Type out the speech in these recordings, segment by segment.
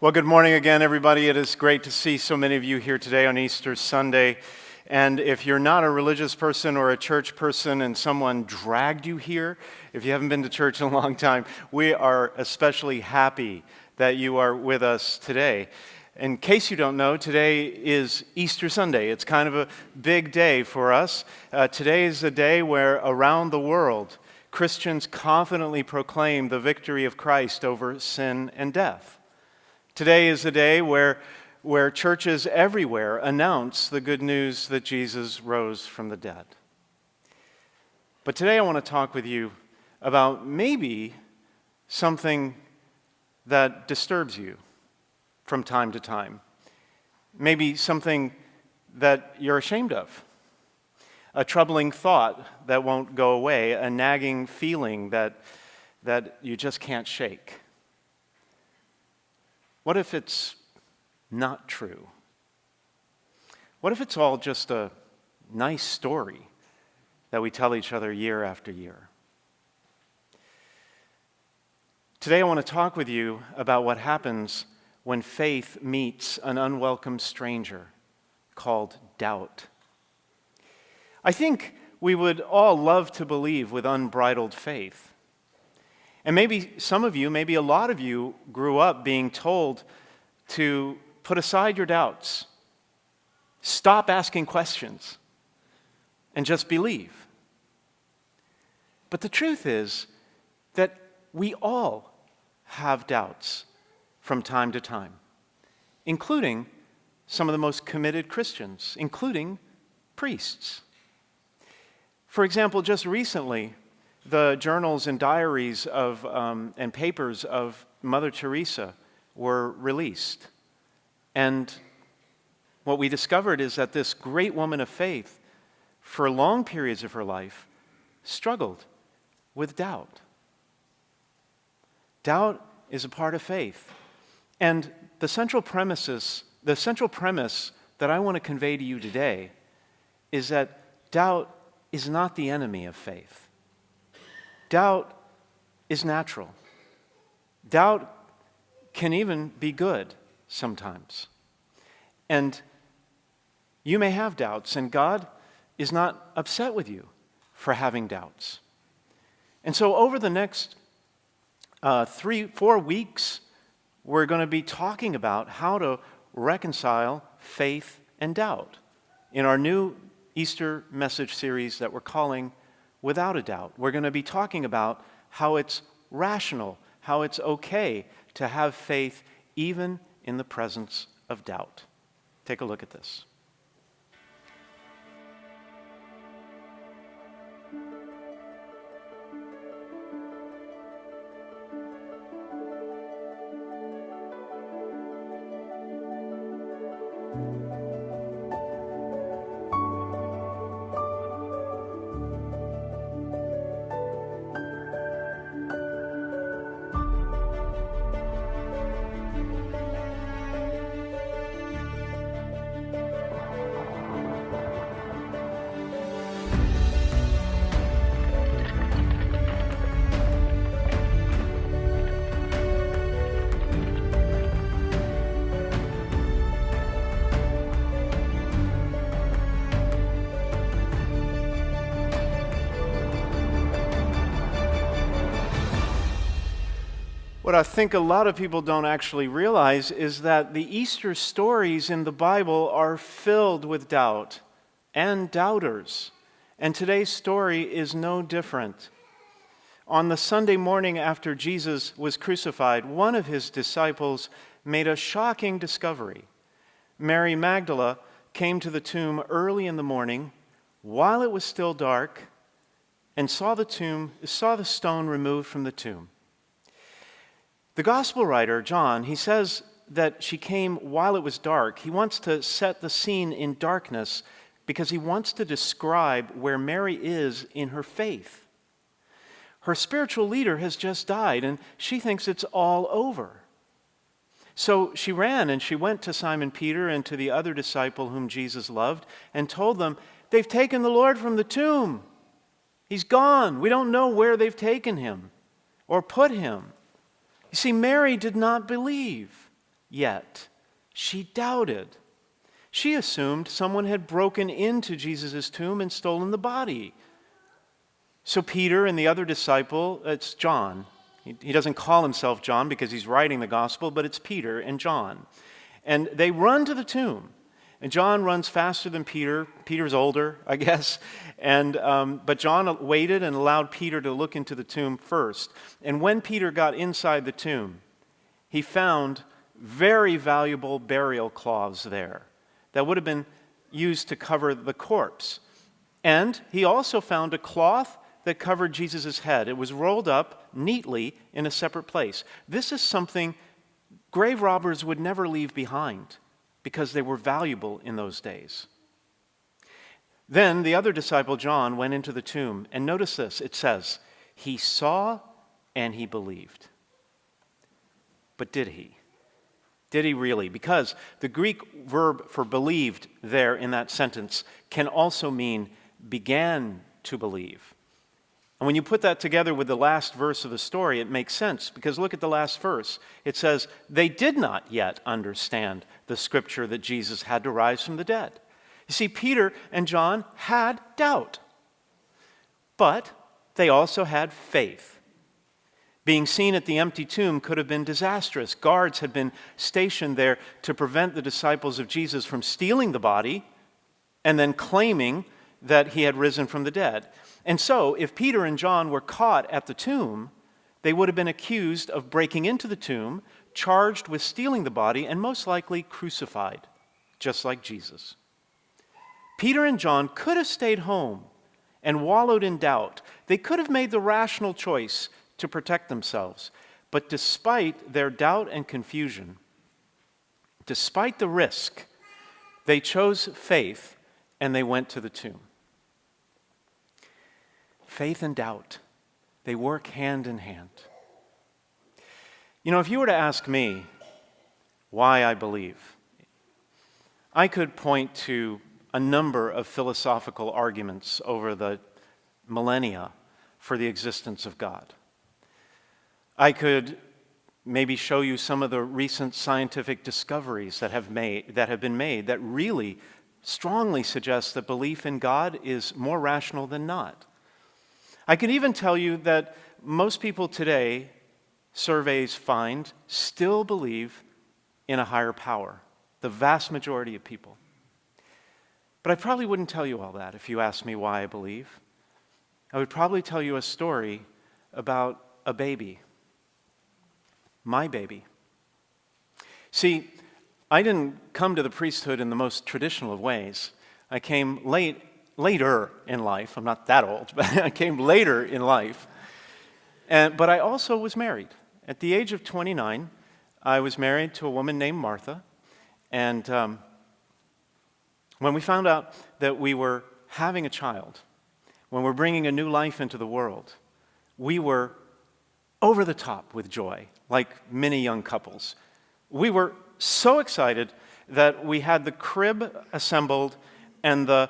Well, good morning again, everybody. It is great to see so many of you here today on Easter Sunday. And if you're not a religious person or a church person and someone dragged you here, if you haven't been to church in a long time, we are especially happy that you are with us today. In case you don't know, today is Easter Sunday. It's kind of a big day for us. Today is a day where around the world, Christians confidently proclaim the victory of Christ over sin and death. Today is a day where churches everywhere announce the good news that Jesus rose from the dead. But today I want to talk with you about maybe something that disturbs you from time to time. Maybe something that you're ashamed of. A troubling thought that won't go away, a nagging feeling that you just can't shake. What if it's not true? What if it's all just a nice story that we tell each other year after year? Today I want to talk with you about what happens when faith meets an unwelcome stranger called doubt. I think we would all love to believe with unbridled faith. And maybe some of you, maybe a lot of you, grew up being told to put aside your doubts, stop asking questions, and just believe. But the truth is that we all have doubts from time to time, including some of the most committed Christians, including priests. For example, just recently, the journals and diaries of and papers of Mother Theresa were released. And what we discovered is that this great woman of faith, for long periods of her life, struggled with doubt. Doubt is a part of faith. And the central premise that I want to convey to you today is that doubt is not the enemy of faith. Doubt is natural. Doubt can even be good sometimes. And you may have doubts, and God is not upset with you for having doubts. And so over the next 3-4 weeks, we're going to be talking about how to reconcile faith and doubt in our new Easter message series that we're calling Without a Doubt. We're going to be talking about how it's rational, how it's okay to have faith even in the presence of doubt. Take a look at this. What I think a lot of people don't actually realize is that the Easter stories in the Bible are filled with doubt and doubters. And today's story is no different. On the Sunday morning after Jesus was crucified, one of his disciples made a shocking discovery. Mary Magdalene came to the tomb early in the morning while it was still dark and saw the stone removed from the tomb. The gospel writer, John, he says that she came while it was dark. He wants to set the scene in darkness because he wants to describe where Mary is in her faith. Her spiritual leader has just died, and she thinks it's all over. So she ran and she went to Simon Peter and to the other disciple whom Jesus loved and told them, "They've taken the Lord from the tomb. He's gone. We don't know where they've taken him or put him." You see, Mary did not believe Yet she doubted. She assumed someone had broken into Jesus' tomb and stolen the body. So Peter and the other disciple, it's John. He doesn't call himself John because he's writing the gospel, but it's Peter and John. And they run to the tomb. And John runs faster than Peter. Peter's older, I guess. But John waited and allowed Peter to look into the tomb first. And when Peter got inside the tomb, he found very valuable burial cloths there that would have been used to cover the corpse. And he also found a cloth that covered Jesus' head. It was rolled up neatly in a separate place. This is something grave robbers would never leave behind because they were valuable in those days. Then the other disciple, John, went into the tomb. And notice this, it says, he saw and he believed. But did he? Did he really? Because the Greek verb for believed there in that sentence can also mean began to believe. And when you put that together with the last verse of the story, it makes sense. Because look at the last verse. It says, they did not yet understand the scripture that Jesus had to rise from the dead. You see, Peter and John had doubt. But they also had faith. Being seen at the empty tomb could have been disastrous. Guards had been stationed there to prevent the disciples of Jesus from stealing the body and then claiming that he had risen from the dead. And so, if Peter and John were caught at the tomb, they would have been accused of breaking into the tomb, charged with stealing the body, and most likely crucified, just like Jesus. Peter and John could have stayed home and wallowed in doubt. They could have made the rational choice to protect themselves. But despite their doubt and confusion, despite the risk, they chose faith and they went to the tomb. Faith and doubt, they work hand in hand. You know, if you were to ask me why I believe, I could point to a number of philosophical arguments over the millennia for the existence of God. I could maybe show you some of the recent scientific discoveries that have been made that really strongly suggest that belief in God is more rational than not. I could even tell you that most people today, surveys find, still believe in a higher power, the vast majority of people. But I probably wouldn't tell you all that if you asked me why I believe. I would probably tell you a story about a baby. My baby. See, I didn't come to the priesthood in the most traditional of ways. I came later in life. I'm not that old, but I came later in life. But I also was married. At the age of 29, I was married to a woman named Martha. And when we found out that we were having a child, when we're bringing a new life into the world, we were over the top with joy, like many young couples. We were so excited that we had the crib assembled and the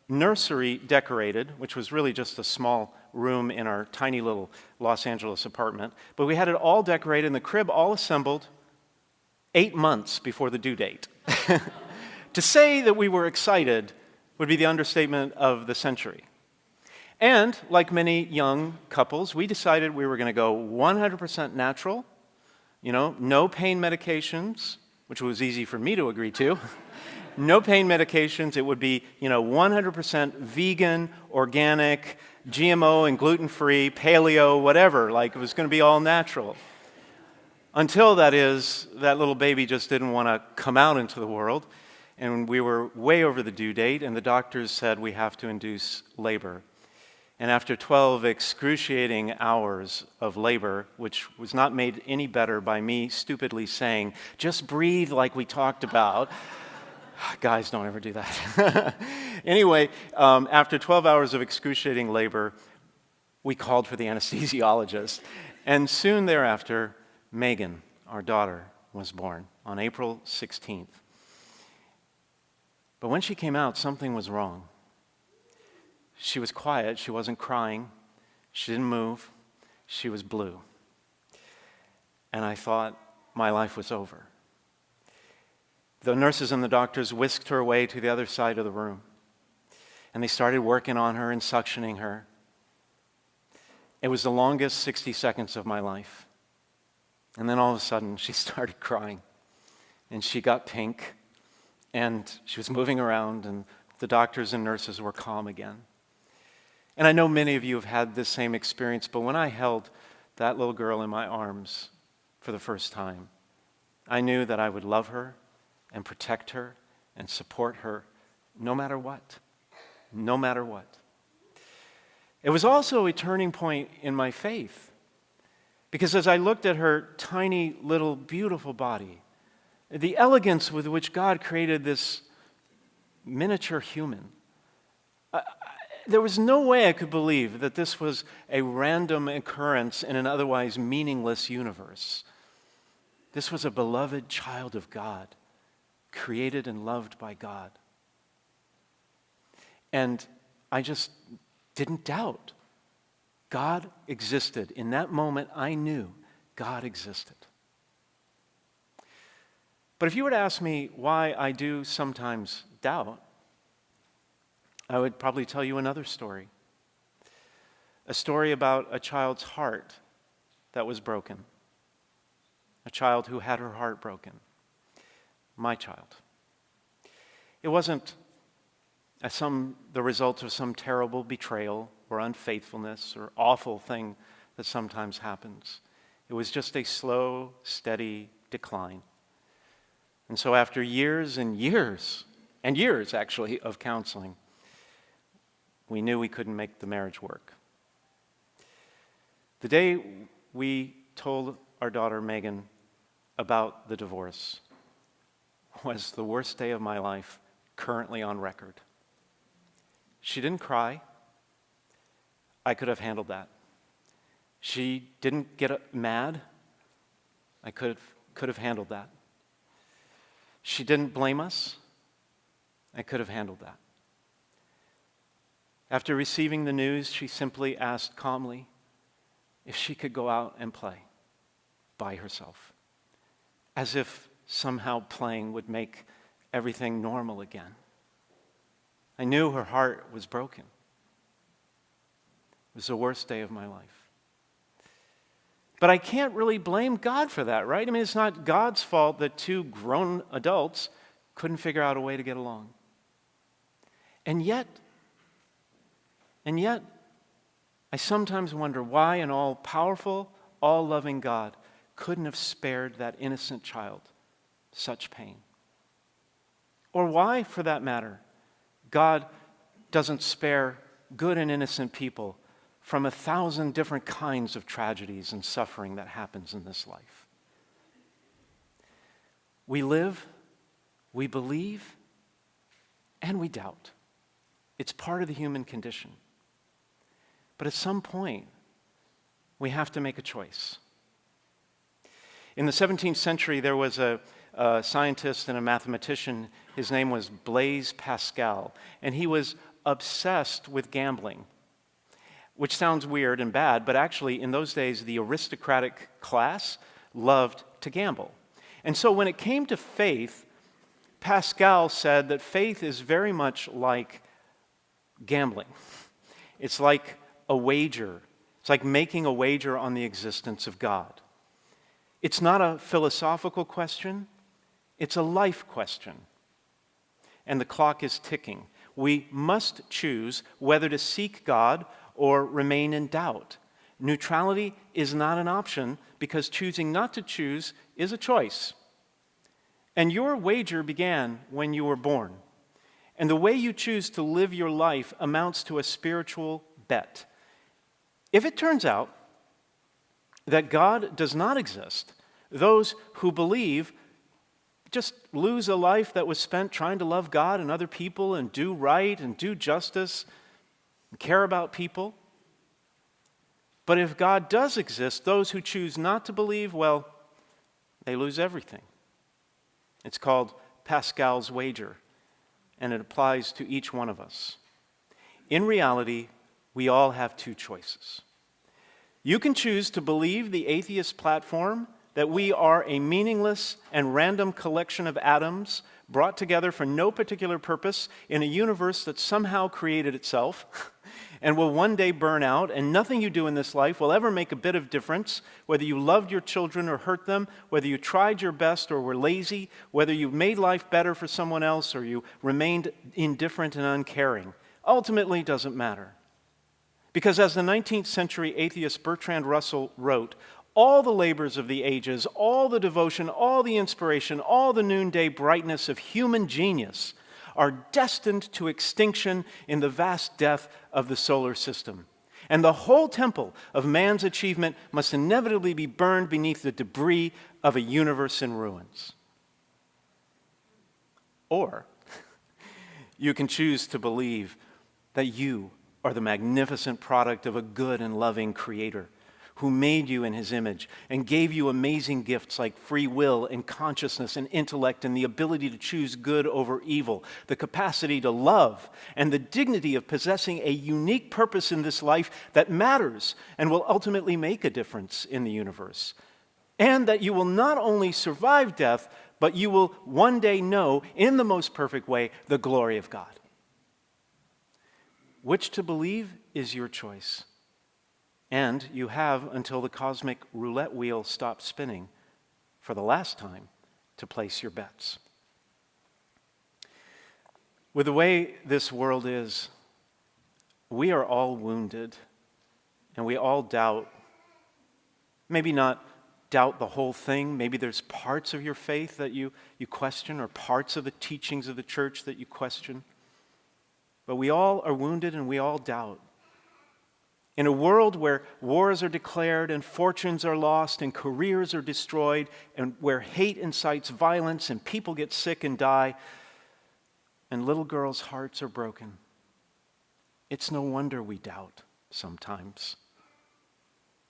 nursery decorated, which was really just a small room in our tiny little Los Angeles apartment. But we had it all decorated and the crib all assembled 8 months before the due date. To say that we were excited would be the understatement of the century. And like many young couples, we decided we were going to go 100% natural, no pain medications, which was easy for me to agree to. No pain medications. It would be, 100% vegan, organic, GMO and gluten-free, paleo, whatever. Like it was going to be all natural. Until that little baby just didn't want to come out into the world. And we were way over the due date, and the doctors said we have to induce labor. And after 12 excruciating hours of labor, which was not made any better by me stupidly saying, just breathe like we talked about. Guys, don't ever do that. Anyway, after 12 hours of excruciating labor, we called for the anesthesiologist. And soon thereafter, Megan, our daughter, was born on April 16th. But when she came out, something was wrong. She was quiet. She wasn't crying. She didn't move. She was blue. And I thought my life was over. The nurses and the doctors whisked her away to the other side of the room. And they started working on her and suctioning her. It was the longest 60 seconds of my life. And then all of a sudden, she started crying. And she got pink. And she was moving around. And the doctors and nurses were calm again. And I know many of you have had this same experience. But when I held that little girl in my arms for the first time, I knew that I would love her and protect her and support her no matter what. No matter what. It was also a turning point in my faith, because as I looked at her tiny little beautiful body, the elegance with which God created this miniature human, there was no way I could believe that this was a random occurrence in an otherwise meaningless universe. This was a beloved child of God, created and loved by God. And I just didn't doubt. God existed. In that moment, I knew God existed. But if you were to ask me why I do sometimes doubt, I would probably tell you another story. A story about a child's heart that was broken. A child who had her heart broken. My child. It wasn't the result of some terrible betrayal or unfaithfulness or awful thing that sometimes happens. It was just a slow, steady decline. And so after years and years, and years actually, of counseling, we knew we couldn't make the marriage work. The day we told our daughter Megan about the divorce was the worst day of my life, currently on record. She didn't cry. I could have handled that. She didn't get mad. I could have handled that. She didn't blame us. I could have handled that. After receiving the news, she simply asked calmly if she could go out and play by herself, as if somehow playing would make everything normal again. I knew her heart was broken. It was the worst day of my life. But I can't really blame God for that, right? I mean, it's not God's fault that two grown adults couldn't figure out a way to get along. And yet, I sometimes wonder why an all-powerful, all-loving God couldn't have spared that innocent child such pain. Or why, for that matter, God doesn't spare good and innocent people from 1,000 different kinds of tragedies and suffering that happens in this life. We live, we believe, and we doubt. It's part of the human condition. But at some point, we have to make a choice. In the 17th century, there was a scientist and a mathematician. His name was Blaise Pascal, and he was obsessed with gambling, which sounds weird and bad, but actually in those days, the aristocratic class loved to gamble. And so when it came to faith, Pascal said that faith is very much like gambling. It's like a wager. It's like making a wager on the existence of God. It's not a philosophical question. It's a life question. And the clock is ticking. We must choose whether to seek God or remain in doubt. Neutrality is not an option because choosing not to choose is a choice. And your wager began when you were born. And the way you choose to live your life amounts to a spiritual bet. If it turns out that God does not exist, those who believe just lose a life that was spent trying to love God and other people and do right and do justice and care about people. But if God does exist, those who choose not to believe, well, they lose everything. It's called Pascal's wager, and it applies to each one of us. In reality, we all have two choices. You can choose to believe the atheist platform that we are a meaningless and random collection of atoms brought together for no particular purpose in a universe that somehow created itself and will one day burn out, and nothing you do in this life will ever make a bit of difference, whether you loved your children or hurt them, whether you tried your best or were lazy, whether you made life better for someone else or you remained indifferent and uncaring. Ultimately, it doesn't matter. Because as the 19th century atheist Bertrand Russell wrote, all the labors of the ages, all the devotion, all the inspiration, all the noonday brightness of human genius are destined to extinction in the vast death of the solar system. And the whole temple of man's achievement must inevitably be burned beneath the debris of a universe in ruins. Or you can choose to believe that you are the magnificent product of a good and loving Creator who made you in His image and gave you amazing gifts like free will and consciousness and intellect and the ability to choose good over evil, the capacity to love, and the dignity of possessing a unique purpose in this life that matters and will ultimately make a difference in the universe. And that you will not only survive death, but you will one day know, in the most perfect way, the glory of God. Which to believe is your choice. And you have until the cosmic roulette wheel stops spinning for the last time to place your bets. With the way this world is, we are all wounded and we all doubt. Maybe not doubt the whole thing. Maybe there's parts of your faith that you question or parts of the teachings of the church that you question. But we all are wounded and we all doubt. In a world where wars are declared and fortunes are lost and careers are destroyed and where hate incites violence and people get sick and die and little girls' hearts are broken, it's no wonder we doubt sometimes.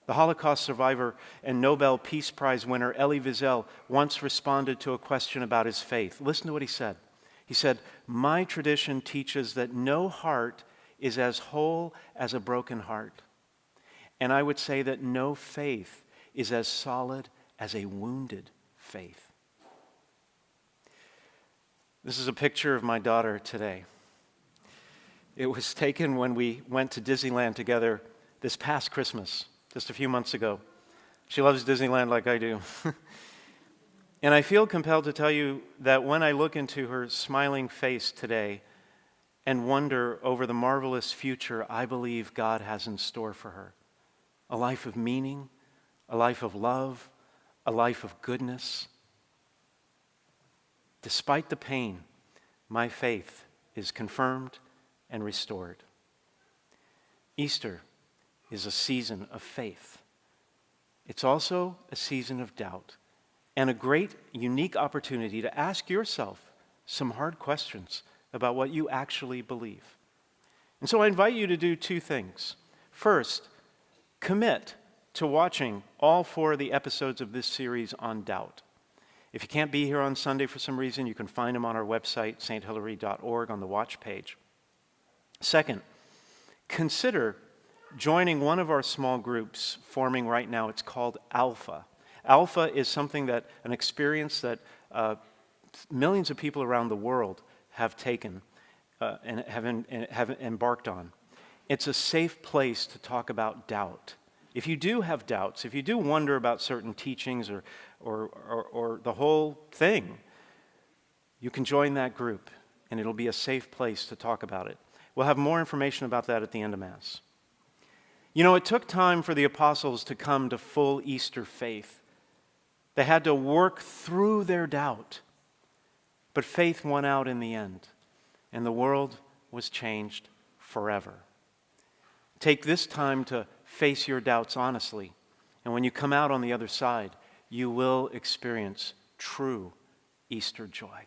The Holocaust survivor and Nobel Peace Prize winner Elie Wiesel once responded to a question about his faith. Listen to what he said. He said, "My tradition teaches that no heart is as whole as a broken heart. And I would say that no faith is as solid as a wounded faith." This is a picture of my daughter today. It was taken when we went to Disneyland together this past Christmas, just a few months ago. She loves Disneyland like I do. And I feel compelled to tell you that when I look into her smiling face today, and wonder over the marvelous future I believe God has in store for her. A life of meaning, a life of love, a life of goodness. Despite the pain, my faith is confirmed and restored. Easter is a season of faith. It's also a season of doubt and a great, unique opportunity to ask yourself some hard questions about what you actually believe. And so I invite you to do two things. First, commit to watching all 4 of the episodes of this series on doubt. If you can't be here on Sunday for some reason, you can find them on our website, sthilary.org, on the watch page. Second, consider joining one of our small groups forming right now. It's called Alpha. Alpha is an experience that millions of people around the world have taken and have embarked on. It's a safe place to talk about doubt. If you do have doubts, if you do wonder about certain teachings or the whole thing, you can join that group and it'll be a safe place to talk about it. We'll have more information about that at the end of Mass. You know, it took time for the apostles to come to full Easter faith. They had to work through their doubt. But faith won out in the end, and the world was changed forever. Take this time to face your doubts honestly, and when you come out on the other side, you will experience true Easter joy.